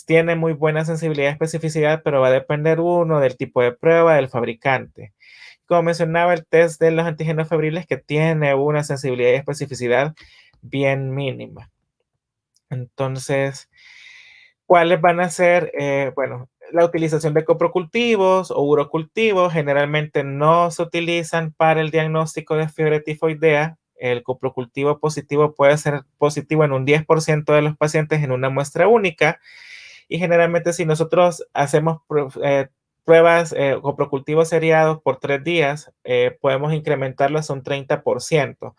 tienen muy buena sensibilidad y especificidad, pero va a depender del tipo de prueba, del fabricante. Como mencionaba, el test de los antígenos febriles, que tiene una sensibilidad y especificidad bien mínima. Entonces, ¿cuáles van a ser? Bueno, la utilización de coprocultivos o urocultivos generalmente no se utilizan para el diagnóstico de fiebre tifoidea. El coprocultivo positivo puede ser positivo en un 10% de los pacientes en una muestra única, y generalmente si nosotros hacemos pruebas coprocultivos seriados por 3 días, podemos incrementarlos a un 30%.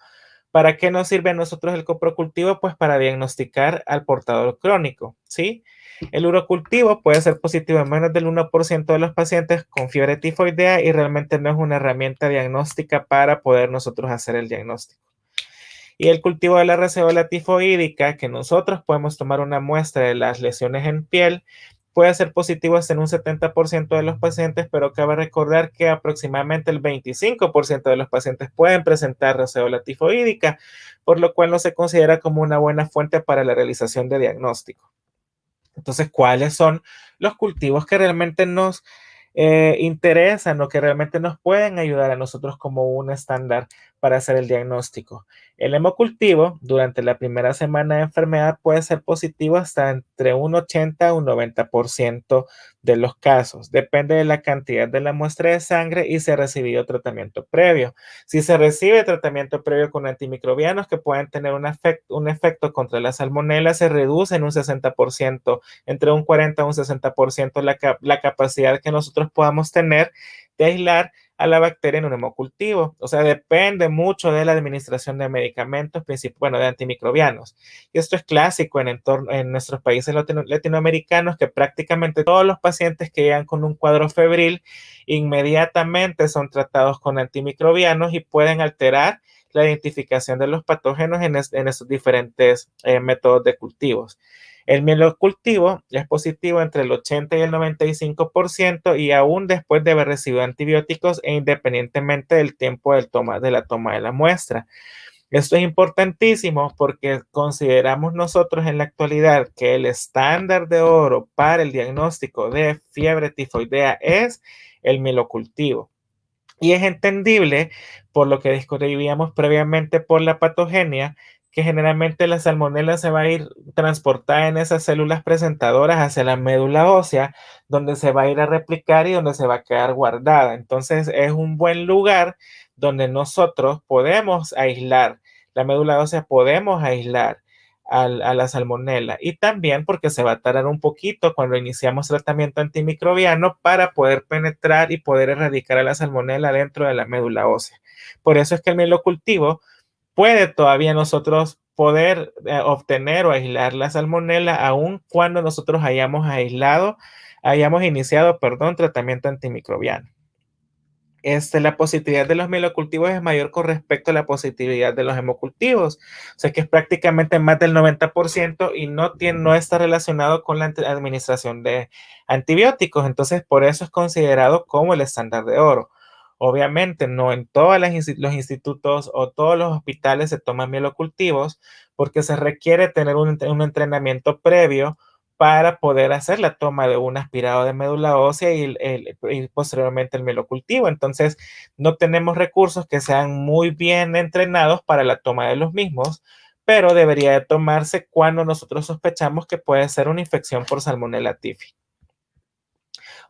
¿Para qué nos sirve a nosotros el coprocultivo? Pues para diagnosticar al portador crónico, ¿sí? El urocultivo puede ser positivo en menos del 1% de los pacientes con fiebre tifoidea, y realmente no es una herramienta diagnóstica para poder nosotros hacer el diagnóstico. Y el cultivo de la receola tifoidea, que nosotros podemos tomar una muestra de las lesiones en piel, puede ser positivo hasta en un 70% de los pacientes, pero cabe recordar que aproximadamente el 25% de los pacientes pueden presentar receola tifoidea, por lo cual no se considera como una buena fuente para la realización de diagnóstico. Entonces, ¿cuáles son los cultivos que realmente nos interesan o que realmente nos pueden ayudar a nosotros como un estándar para hacer el diagnóstico? El hemocultivo durante la primera semana de enfermedad puede ser positivo hasta entre un 80 a un 90% de los casos. Depende de la cantidad de la muestra de sangre y si ha recibido tratamiento previo. Si se recibe tratamiento previo con antimicrobianos que pueden tener un efecto contra la salmonela, se reduce en un 60%, entre un 40 a un 60% la capacidad que nosotros podamos tener de aislar a la bacteria en un hemocultivo. O sea, depende mucho de la administración de medicamentos, bueno, de antimicrobianos. Y esto es clásico en nuestros países latinoamericanos, que prácticamente todos los pacientes que llegan con un cuadro febril inmediatamente son tratados con antimicrobianos y pueden alterar la identificación de los patógenos en esos diferentes métodos de cultivos. El mielocultivo es positivo entre el 80 y el 95% y aún después de haber recibido antibióticos e independientemente del tiempo de la toma de la muestra. Esto es importantísimo porque consideramos nosotros en la actualidad que el estándar de oro para el diagnóstico de fiebre tifoidea es el mielocultivo. Y es entendible por lo que describíamos previamente por la patogenia, que generalmente la salmonela se va a ir transportada en esas células presentadoras hacia la médula ósea, donde se va a ir a replicar y donde se va a quedar guardada. Entonces es un buen lugar donde nosotros podemos aislar, la médula ósea podemos aislar a la salmonela, y también porque se va a tardar un poquito cuando iniciamos tratamiento antimicrobiano para poder penetrar y poder erradicar a la salmonela dentro de la médula ósea. Por eso es que el mielocultivo puede todavía nosotros poder obtener o aislar la salmonela aun cuando nosotros hayamos iniciado, tratamiento antimicrobiano. La positividad de los mielocultivos es mayor con respecto a la positividad de los hemocultivos. O sea que es prácticamente más del 90% y no está relacionado con la administración de antibióticos. Entonces, por eso es considerado como el estándar de oro. Obviamente, no en todos los institutos o todos los hospitales se toman mielocultivos porque se requiere tener un entrenamiento previo para poder hacer la toma de un aspirado de médula ósea y posteriormente el mielocultivo. Entonces, no tenemos recursos que sean muy bien entrenados para la toma de los mismos, pero debería de tomarse cuando nosotros sospechamos que puede ser una infección por Salmonella typhi.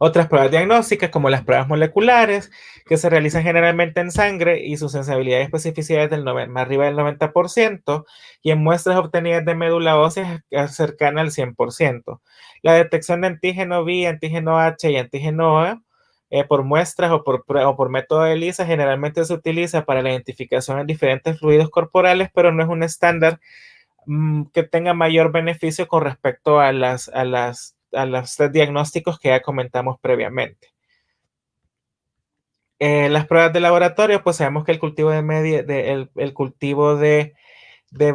Otras pruebas diagnósticas, como las pruebas moleculares, que se realizan generalmente en sangre y su sensibilidad y especificidad es más arriba del 90%, y en muestras obtenidas de médula ósea es cercana al 100%. La detección de antígeno B, antígeno H y antígeno O por muestras o por método de ELISA generalmente se utiliza para la identificación de diferentes fluidos corporales, pero no es un estándar que tenga mayor beneficio con respecto a los diagnósticos que ya comentamos previamente. Las pruebas de laboratorio, pues sabemos que el cultivo de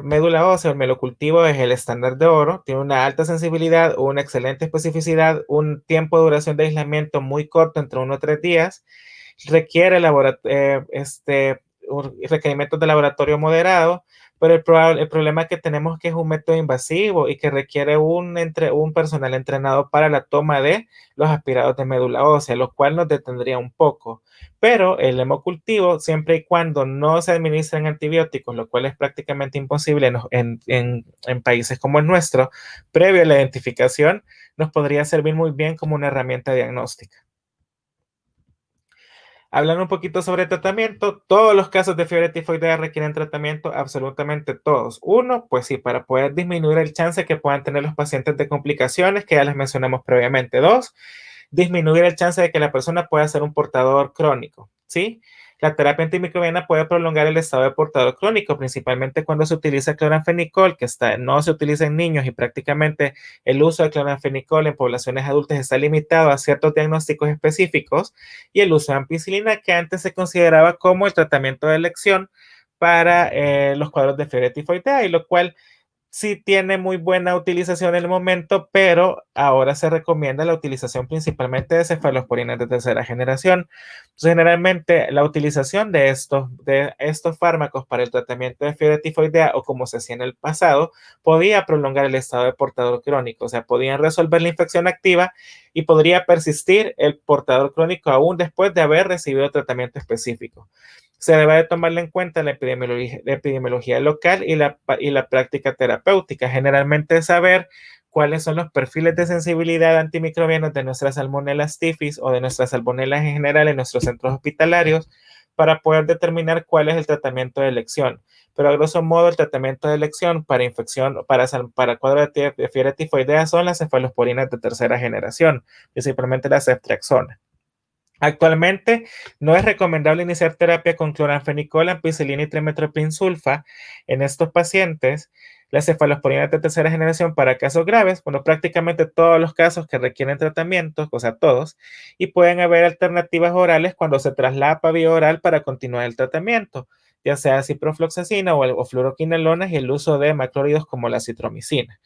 médula ósea, el mielocultivo, es el estándar de oro, tiene una alta sensibilidad, una excelente especificidad, un tiempo de duración de aislamiento muy corto, entre 1 a 3 días, requiere requerimientos de laboratorio moderado, pero el problema que tenemos es que es un método invasivo y que requiere un personal entrenado para la toma de los aspirados de médula ósea, lo cual nos detendría un poco. Pero el hemocultivo, siempre y cuando no se administren antibióticos, lo cual es prácticamente imposible en países como el nuestro, previo a la identificación, nos podría servir muy bien como una herramienta diagnóstica. Hablando un poquito sobre tratamiento, todos los casos de fiebre tifoidea requieren tratamiento, absolutamente todos. Uno, pues sí, para poder disminuir el chance que puedan tener los pacientes de complicaciones, que ya les mencionamos previamente. Dos, disminuir el chance de que la persona pueda ser un portador crónico, ¿sí? La terapia antimicrobiana puede prolongar el estado de portador crónico, principalmente cuando se utiliza cloranfenicol, que no se utiliza en niños, y prácticamente el uso de cloranfenicol en poblaciones adultas está limitado a ciertos diagnósticos específicos, y el uso de ampicilina, que antes se consideraba como el tratamiento de elección para los cuadros de fiebre tifoidea, y lo cual sí tiene muy buena utilización en el momento, pero ahora se recomienda la utilización principalmente de cefalosporinas de tercera generación. Entonces, generalmente la utilización de estos fármacos para el tratamiento de fiebre tifoidea, o como se hacía en el pasado, podía prolongar el estado de portador crónico, o sea, podían resolver la infección activa y podría persistir el portador crónico aún después de haber recibido tratamiento específico. Se debe de tomarle en cuenta la epidemiología local y la práctica terapéutica. Generalmente saber cuáles son los perfiles de sensibilidad antimicrobianos de nuestras salmonelas tifis o de nuestras salmonelas en general en nuestros centros hospitalarios para poder determinar cuál es el tratamiento de elección. Pero a grosso modo, el tratamiento de elección para infección, para cuadro de fiebre tifoidea son las cefalosporinas de tercera generación, principalmente la ceftriaxona. Actualmente no es recomendable iniciar terapia con cloranfenicol, ampicilina y trimethoprim sulfa en estos pacientes. Las cefalosporinas de tercera generación para casos graves, bueno, prácticamente todos los casos que requieren tratamiento, o sea, todos, y pueden haber alternativas orales cuando se traslapa vía oral para continuar el tratamiento, ya sea ciprofloxacina o fluoroquinolonas y el uso de macrólidos como la citromicina.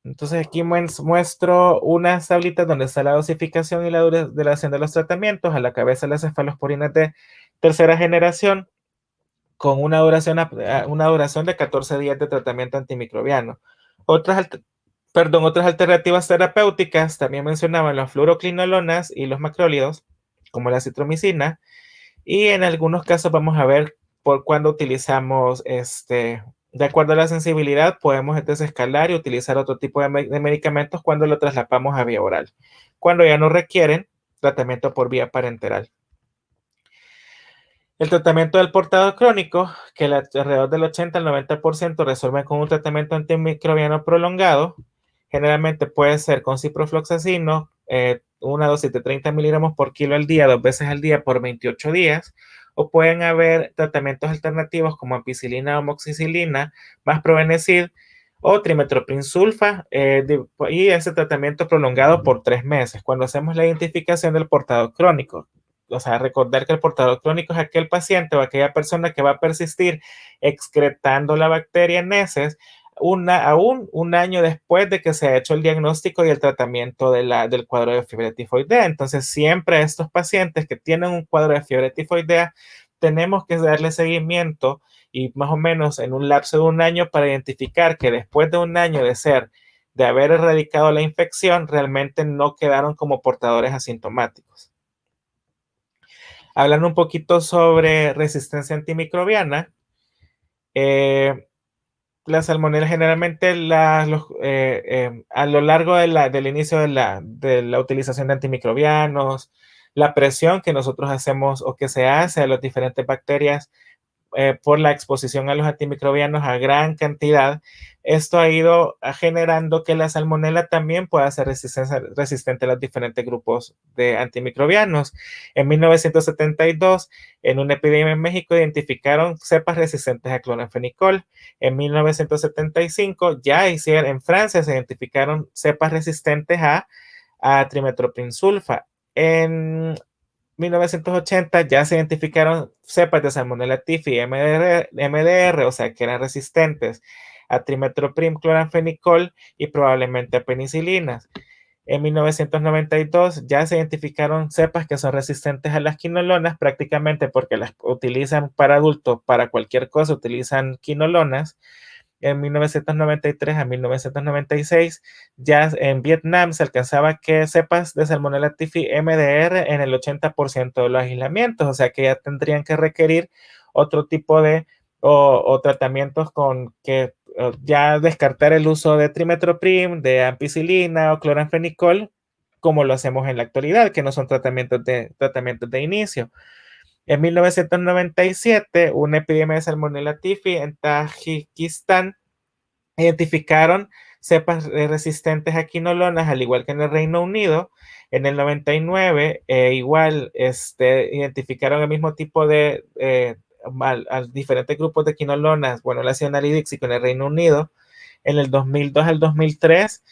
Entonces aquí muestro unas tablitas donde está la dosificación y la duración de los tratamientos. A la cabeza las cefalosporinas de tercera generación con una duración de 14 días de tratamiento antimicrobiano. Otras alternativas terapéuticas también mencionaban las fluoroquinolonas y los macrólidos, como la citromicina, y en algunos casos vamos a ver por cuándo utilizamos de acuerdo a la sensibilidad, podemos desescalar y utilizar otro tipo de medicamentos cuando lo traslapamos a vía oral, cuando ya no requieren tratamiento por vía parenteral. El tratamiento del portador crónico, que alrededor del 80 al 90% resuelve con un tratamiento antimicrobiano prolongado, generalmente puede ser con ciprofloxacino, una dosis de 30 miligramos por kilo al día, 2 veces al día por 28 días, o pueden haber tratamientos alternativos como ampicilina o moxicilina, más probenecid o trimethoprim sulfa, y ese tratamiento prolongado por 3 meses. Cuando hacemos la identificación del portador crónico, o sea, recordar que el portador crónico es aquel paciente o aquella persona que va a persistir excretando la bacteria en heces aún un año después de que se ha hecho el diagnóstico y el tratamiento del cuadro de fiebre tifoidea. Entonces, siempre a estos pacientes que tienen un cuadro de fiebre tifoidea, tenemos que darle seguimiento y más o menos en un lapso de un año para identificar que después de un año de haber erradicado la infección, realmente no quedaron como portadores asintomáticos. Hablando un poquito sobre resistencia antimicrobiana, la salmonela generalmente a lo largo del inicio de la utilización de antimicrobianos, la presión que nosotros hacemos o que se hace a las diferentes bacterias por la exposición a los antimicrobianos a gran cantidad, esto ha ido generando que la salmonela también pueda ser resistente a los diferentes grupos de antimicrobianos. En 1972, en una epidemia en México, identificaron cepas resistentes a cloranfenicol. En 1975, en Francia se identificaron cepas resistentes a trimethoprim sulfa. En 1980 ya se identificaron cepas de Salmonella typhi MDR, o sea, que eran resistentes a trimethoprim, cloranfenicol y probablemente a penicilinas. En 1992 ya se identificaron cepas que son resistentes a las quinolonas prácticamente porque las utilizan para adultos, para cualquier cosa utilizan quinolonas. En 1993 a 1996, ya en Vietnam se alcanzaba que cepas de Salmonella typhi MDR en el 80% de los aislamientos, o sea que ya tendrían que requerir otro tipo de o tratamientos con que ya descartar el uso de trimethoprim, de ampicilina o cloranfenicol, como lo hacemos en la actualidad, que no son tratamientos de inicio. En 1997, una epidemia de Salmonella typhi en Tayikistán identificaron cepas resistentes a quinolonas, al igual que en el Reino Unido. En el 99, igual identificaron el mismo tipo de diferentes grupos de quinolonas, bueno, el ácido anhídrico en el Reino Unido. En el 2002 al 2003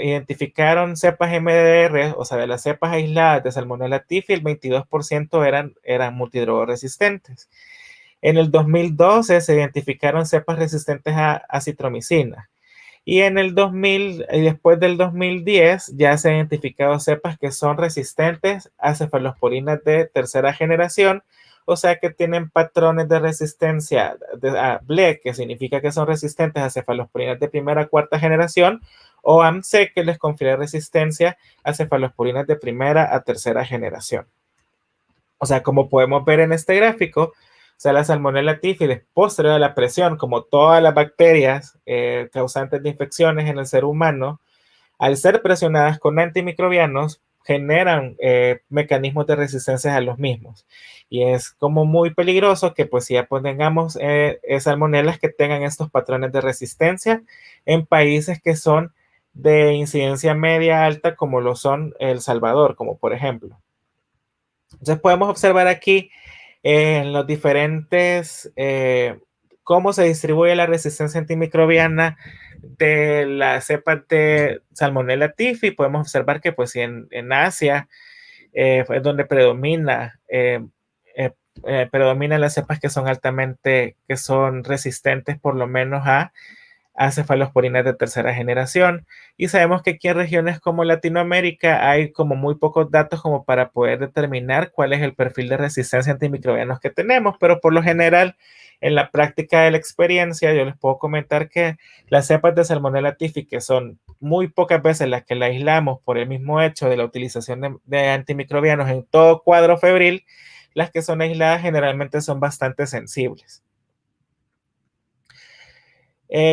identificaron cepas MDR, o sea, de las cepas aisladas de Salmonella typhi, el 22% eran multidrogoresistentes. En el 2012 se identificaron cepas resistentes a citromicina. Y en el 2000 y después del 2010 ya se han identificado cepas que son resistentes a cefalosporinas de tercera generación, o sea que tienen patrones de resistencia a BLE, que significa que son resistentes a cefalosporinas de primera a cuarta generación, o AMC, que les confiere resistencia a cefalosporinas de primera a tercera generación. O sea, como podemos ver en este gráfico, o sea, la Salmonella typhi, posterior a la presión, como todas las bacterias causantes de infecciones en el ser humano, al ser presionadas con antimicrobianos, generan mecanismos de resistencia a los mismos. Y es como muy peligroso que pues ya pues tengamos salmonelas que tengan estos patrones de resistencia en países que son de incidencia media alta como lo son El Salvador, como por ejemplo. Entonces podemos observar aquí en los diferentes, cómo se distribuye la resistencia antimicrobiana de las cepas de Salmonella typhi. Podemos observar que pues en Asia es donde predominan las cepas que son altamente, que son resistentes por lo menos a cefalosporinas de tercera generación. Y sabemos que aquí en regiones como Latinoamérica hay como muy pocos datos como para poder determinar cuál es el perfil de resistencia antimicrobianos que tenemos, pero por lo general en la práctica de la experiencia yo les puedo comentar que las cepas de Salmonella typhi, que son muy pocas veces las que la aislamos por el mismo hecho de la utilización de antimicrobianos en todo cuadro febril, las que son aisladas generalmente son bastante sensibles.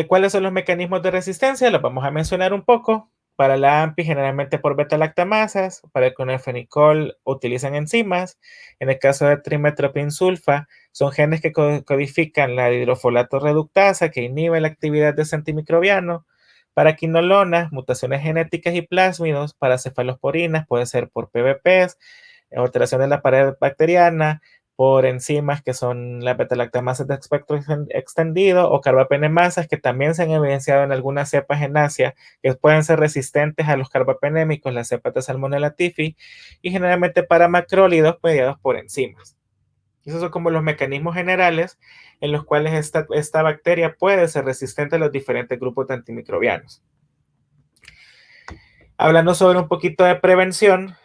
¿Cuáles son los mecanismos de resistencia? Los vamos a mencionar un poco. Para la AMPI, generalmente por beta-lactamasas. Para el clonfenicol utilizan enzimas. En el caso de trimetoprim-sulfa, son genes que codifican la hidrofolato reductasa, que inhibe la actividad de ese antimicrobiano. Para quinolonas, mutaciones genéticas y plásmidos. Para cefalosporinas, puede ser por PBPs, alteración de la pared bacteriana, por enzimas que son las beta-lactamasas de espectro extendido o carbapenemasas, que también se han evidenciado en algunas cepas en Asia que pueden ser resistentes a los carbapenémicos, las cepas de Salmonella typhi, y generalmente para macrólidos mediados por enzimas. Esos son como los mecanismos generales en los cuales esta bacteria puede ser resistente a los diferentes grupos de antimicrobianos. Hablando sobre un poquito de prevención,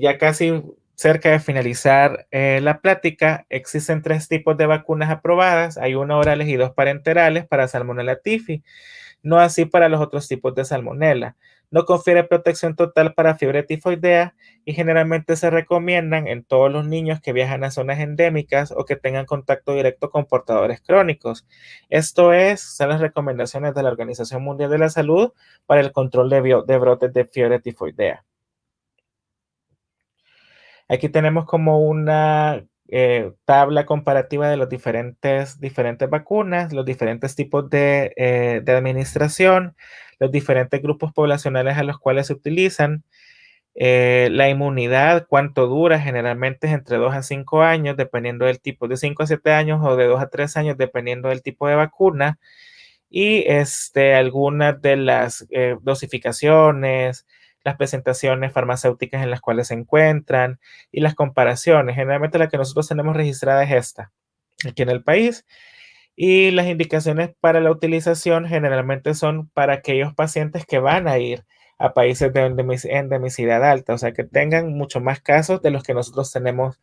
ya casi cerca de finalizar la plática, existen 3 tipos de vacunas aprobadas. Hay 1 orales y 2 parenterales para Salmonella typhi, no así para los otros tipos de Salmonella. No confiere protección total para fiebre tifoidea y generalmente se recomiendan en todos los niños que viajan a zonas endémicas o que tengan contacto directo con portadores crónicos. Son las recomendaciones de la Organización Mundial de la Salud para el control de brotes de fiebre tifoidea. Aquí tenemos como una tabla comparativa de las diferentes vacunas, los diferentes tipos de administración, los diferentes grupos poblacionales a los cuales se utilizan, la inmunidad, cuánto dura, generalmente es entre 2 a 5 años, dependiendo del tipo, de 5 a 7 años o de 2 a 3 años, dependiendo del tipo de vacuna, y algunas de las dosificaciones, las presentaciones farmacéuticas en las cuales se encuentran y las comparaciones. Generalmente la que nosotros tenemos registrada es esta, aquí en el país. Y las indicaciones para la utilización generalmente son para aquellos pacientes que van a ir a países de endemicidad alta, o sea, que tengan mucho más casos de los que nosotros tenemos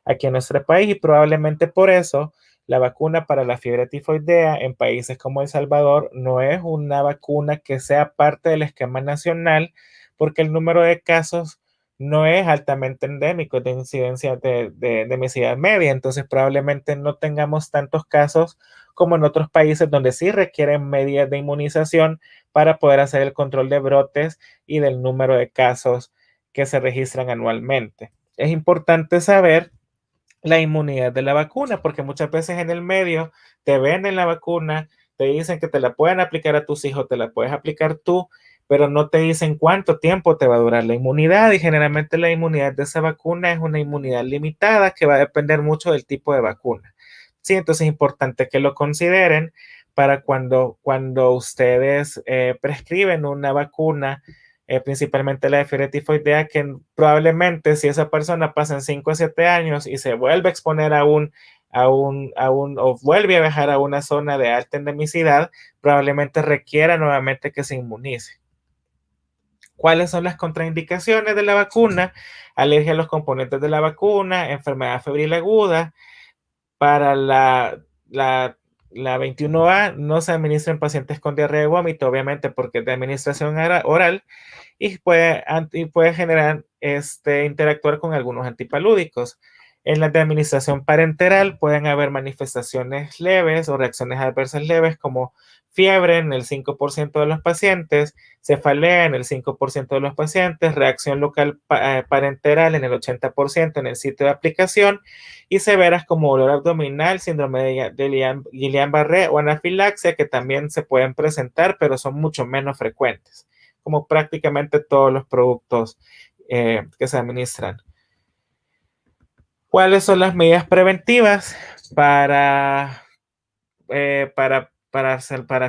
aquí en nuestro país, y probablemente por eso la vacuna para la fiebre tifoidea en países como El Salvador no es una vacuna que sea parte del esquema nacional, porque el número de casos no es altamente endémico de incidencia de endemicidad media, entonces probablemente no tengamos tantos casos como en otros países donde sí requieren medidas de inmunización para poder hacer el control de brotes y del número de casos que se registran anualmente. Es importante saber la inmunidad de la vacuna, porque muchas veces en el medio te venden la vacuna, te dicen que te la pueden aplicar a tus hijos, te la puedes aplicar tú, pero no te dicen cuánto tiempo te va a durar la inmunidad, y generalmente la inmunidad de esa vacuna es una inmunidad limitada que va a depender mucho del tipo de vacuna. Sí, entonces es importante que lo consideren para cuando ustedes prescriben una vacuna, principalmente la de fiebre tifoidea, que probablemente si esa persona pasa en 5 a 7 años y se vuelve a exponer o vuelve a viajar a una zona de alta endemicidad, probablemente requiera nuevamente que se inmunice. ¿Cuáles son las contraindicaciones de la vacuna? Alergia a los componentes de la vacuna, enfermedad febril aguda. Para la 21A no se administra en pacientes con diarrea y vómito, obviamente porque es de administración oral, y puede generar interactuar con algunos antipalúdicos. En la de administración parenteral pueden haber manifestaciones leves o reacciones adversas leves como fiebre en el 5% de los pacientes, cefalea en el 5% de los pacientes, reacción local parenteral en el 80% en el sitio de aplicación, y severas como dolor abdominal, síndrome de Guillain-Barré o anafilaxia, que también se pueden presentar, pero son mucho menos frecuentes. como prácticamente todos los productos que se administran. ¿Cuáles son las medidas preventivas para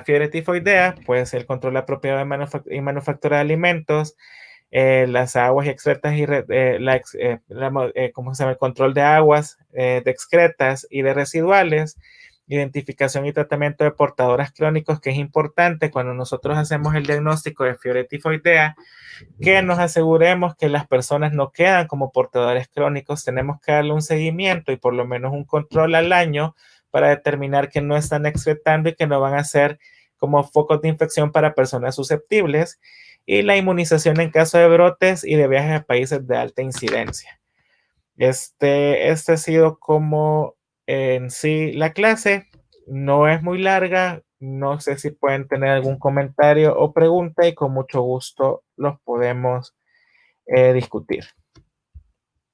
fiebre tifoidea? Pues el control apropiado y manufactura de alimentos, las aguas excretas y ¿cómo se llama? El control de aguas, de excretas y de residuales, identificación y tratamiento de portadores crónicos, que es importante cuando nosotros hacemos el diagnóstico de fiebre tifoidea, que nos aseguremos que las personas no quedan como portadores crónicos. Tenemos que darle un seguimiento y por lo menos un control al año para determinar que no están excretando y que no van a ser como focos de infección para personas susceptibles, y la inmunización en caso de brotes y de viajes a países de alta incidencia. Este ha sido como en sí la clase. No es muy larga. No sé si pueden tener algún comentario o pregunta y con mucho gusto los podemos discutir.